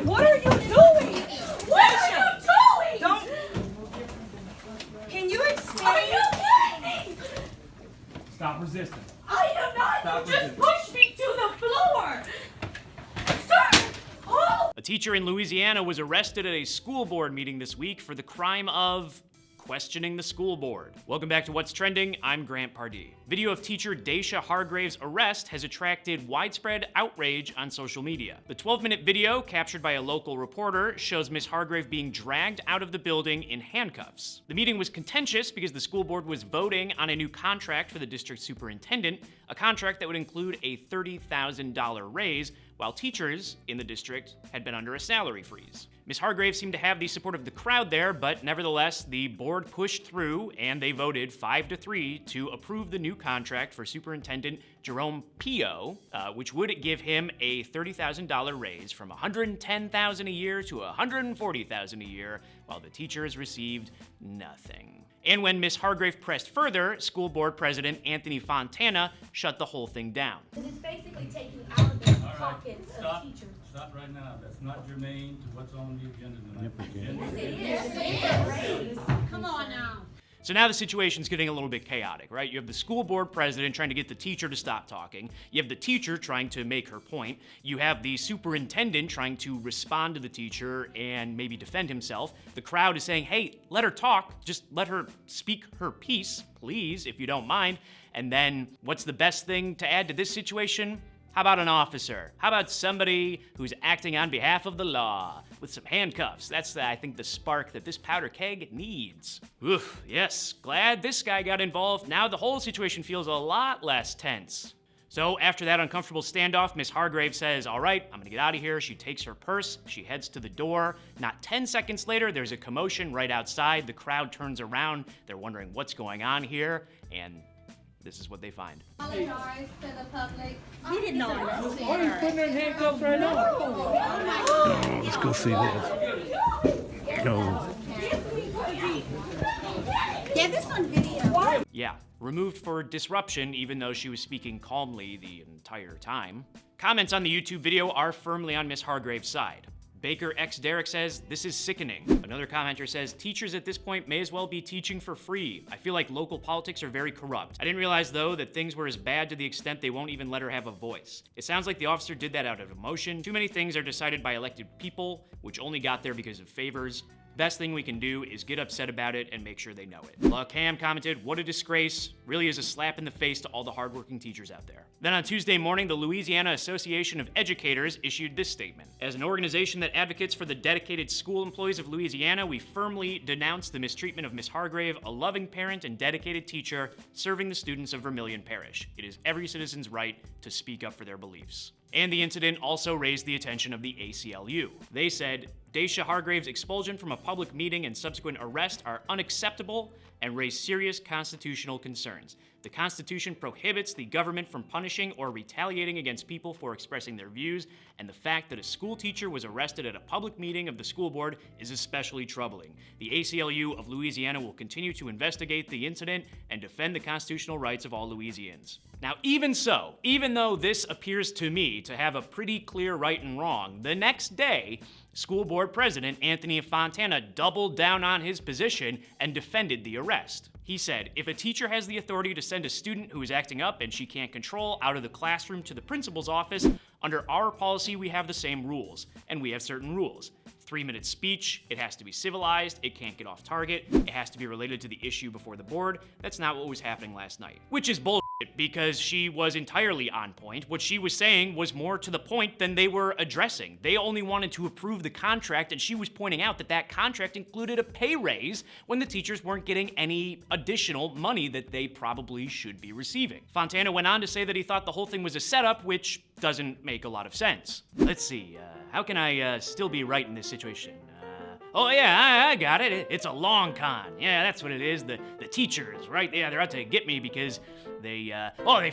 What are you doing? What are you doing? Don't. Can you explain? Are you kidding me? Stop resisting. I am not. Stop You just resisting. pushed me to the floor. Sir, hold. A teacher in Louisiana was arrested at a school board meeting this week for the crime of questioning the school board. Welcome back to What's Trending. I'm Grant Pardee. Video of teacher Deyshia Hargrave's arrest has attracted widespread outrage on social media. The 12-minute video, captured by a local reporter, shows Miss Hargrave being dragged out of the building in handcuffs. The meeting was contentious because the school board was voting on a new contract for the district superintendent, a contract that would include a $30,000 raise, while teachers in the district had been under a salary freeze. Ms. Hargrave seemed to have the support of the crowd there, but nevertheless, the board pushed through and they voted 5-3 to approve the new contract for Superintendent Jerome Puyau, which would give him a $30,000 raise from $110,000 a year to $140,000 a year, while the teachers received nothing. And when Ms. Hargrave pressed further, school board president Anthony Fontana shut the whole thing down. It's basically taking out of the pockets of teachers. Stop right now. That's not germane to what's on the agenda tonight. Yes, it is. Come on now. So now the situation's getting a little bit chaotic, right? You have the school board president trying to get the teacher to stop talking. You have the teacher trying to make her point. You have the superintendent trying to respond to the teacher and maybe defend himself. The crowd is saying, hey, let her talk. Just let her speak her piece, please, if you don't mind. And then what's the best thing to add to this situation? How about an officer? How about somebody who's acting on behalf of the law with some handcuffs? That's, I think, the spark that this powder keg needs. Oof, yes, glad this guy got involved. Now the whole situation feels a lot less tense. So after that uncomfortable standoff, Miss Hargrave says, all right, I'm gonna get out of here. She takes her purse, she heads to the door. Not 10 seconds later, there's a commotion right outside. The crowd turns around. They're wondering what's going on here, and this is what they find. Apologize to the public. He didn't know. Why are you putting her in handcuffs right now? Let's go see this. Go. Yeah, this on video. Yeah, removed for disruption even though she was speaking calmly the entire time. Comments on the YouTube video are firmly on Miss Hargrave's side. Baker X Derek says, this is sickening. Another commenter says, teachers at this point may as well be teaching for free. I feel like local politics are very corrupt. I didn't realize though that things were as bad to the extent they won't even let her have a voice. It sounds like the officer did that out of emotion. Too many things are decided by elected people, which only got there because of favors. Best thing we can do is get upset about it and make sure they know it. La Cam commented, what a disgrace. Really is a slap in the face to all the hardworking teachers out there. Then on Tuesday morning, the Louisiana Association of Educators issued this statement. As an organization that advocates for the dedicated school employees of Louisiana, we firmly denounce the mistreatment of Miss Hargrave, a loving parent and dedicated teacher serving the students of Vermilion Parish. It is every citizen's right to speak up for their beliefs. And the incident also raised the attention of the ACLU. They said, Deyshia Hargrave's expulsion from a public meeting and subsequent arrest are unacceptable and raise serious constitutional concerns. The Constitution prohibits the government from punishing or retaliating against people for expressing their views, and the fact that a school teacher was arrested at a public meeting of the school board is especially troubling. The ACLU of Louisiana will continue to investigate the incident and defend the constitutional rights of all Louisians. Now, even so, even though this appears to me to have a pretty clear right and wrong, the next day, school board president Anthony Fontana doubled down on his position and defended the arrest. He said, if a teacher has the authority to send a student who is acting up and she can't control out of the classroom to the principal's office, under our policy we have the same rules, and we have certain rules. 3-minute speech, it has to be civilized, it can't get off target, it has to be related to the issue before the board. That's not what was happening last night. Which is bullshit because she was entirely on point. What she was saying was more to the point than they were addressing. They only wanted to approve the contract, and she was pointing out that that contract included a pay raise when the teachers weren't getting any additional money that they probably should be receiving. Fontana went on to say that he thought the whole thing was a setup, which doesn't make a lot of sense. Let's see, how can I still be right in this situation? Oh yeah, I got it. It's a long con. Yeah, that's what it is. The teachers, right? Yeah, they're out to get me because they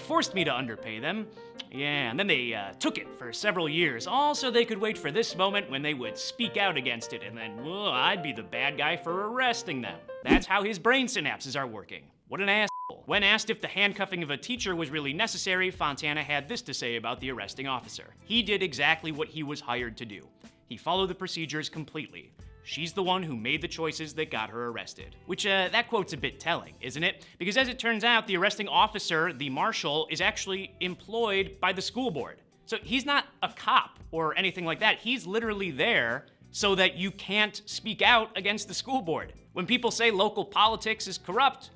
forced me to underpay them. Yeah, and then they took it for several years, all so they could wait for this moment when they would speak out against it, and then, well, I'd be the bad guy for arresting them. That's how his brain synapses are working. What an asshole. When asked if the handcuffing of a teacher was really necessary, Fontana had this to say about the arresting officer. He did exactly what he was hired to do. He followed the procedures completely. She's the one who made the choices that got her arrested. Which, that quote's a bit telling, isn't it? Because as it turns out, the arresting officer, the marshal, is actually employed by the school board. So he's not a cop or anything like that. He's literally there so that you can't speak out against the school board. When people say local politics is corrupt,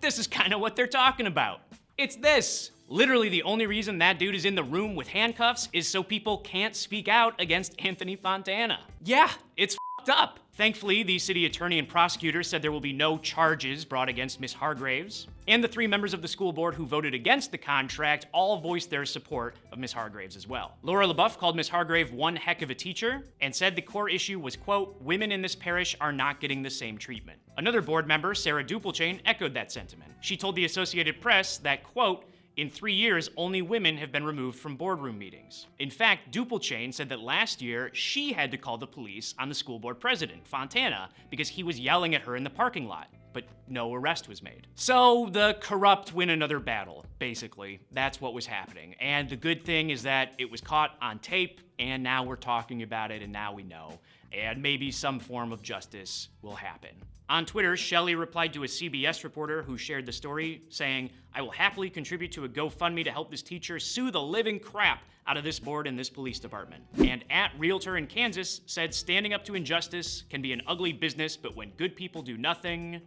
this is kind of what they're talking about. It's this. Literally the only reason that dude is in the room with handcuffs is so people can't speak out against Anthony Fontana. Yeah, it's fucked up. Thankfully, the city attorney and prosecutor said there will be no charges brought against Ms. Hargraves. And the 3 members of the school board who voted against the contract all voiced their support of Ms. Hargraves as well. Laura LaBeouf called Ms. Hargrave one heck of a teacher and said the core issue was, quote, women in this parish are not getting the same treatment. Another board member, Sarah Duplechain, echoed that sentiment. She told the Associated Press that, quote, in 3 years, only women have been removed from boardroom meetings. In fact, Duplechain said that last year, she had to call the police on the school board president, Fontana, because he was yelling at her in the parking lot, but no arrest was made. So the corrupt win another battle, basically. That's what was happening. And the good thing is that it was caught on tape, and now we're talking about it, and now we know. And maybe some form of justice will happen. On Twitter, Shelley replied to a CBS reporter who shared the story, saying, I will happily contribute to a GoFundMe to help this teacher sue the living crap out of this board and this police department. And @Realtor in Kansas said standing up to injustice can be an ugly business, but when good people do nothing,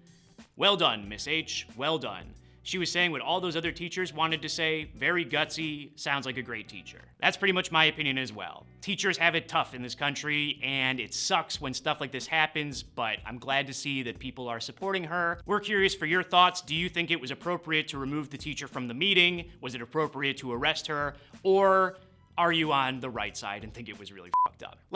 well done, Miss H, well done. She was saying what all those other teachers wanted to say, very gutsy, sounds like a great teacher. That's pretty much my opinion as well. Teachers have it tough in this country, and it sucks when stuff like this happens, but I'm glad to see that people are supporting her. We're curious for your thoughts. Do you think it was appropriate to remove the teacher from the meeting? Was it appropriate to arrest her? Or are you on the right side and think it was really fucked up?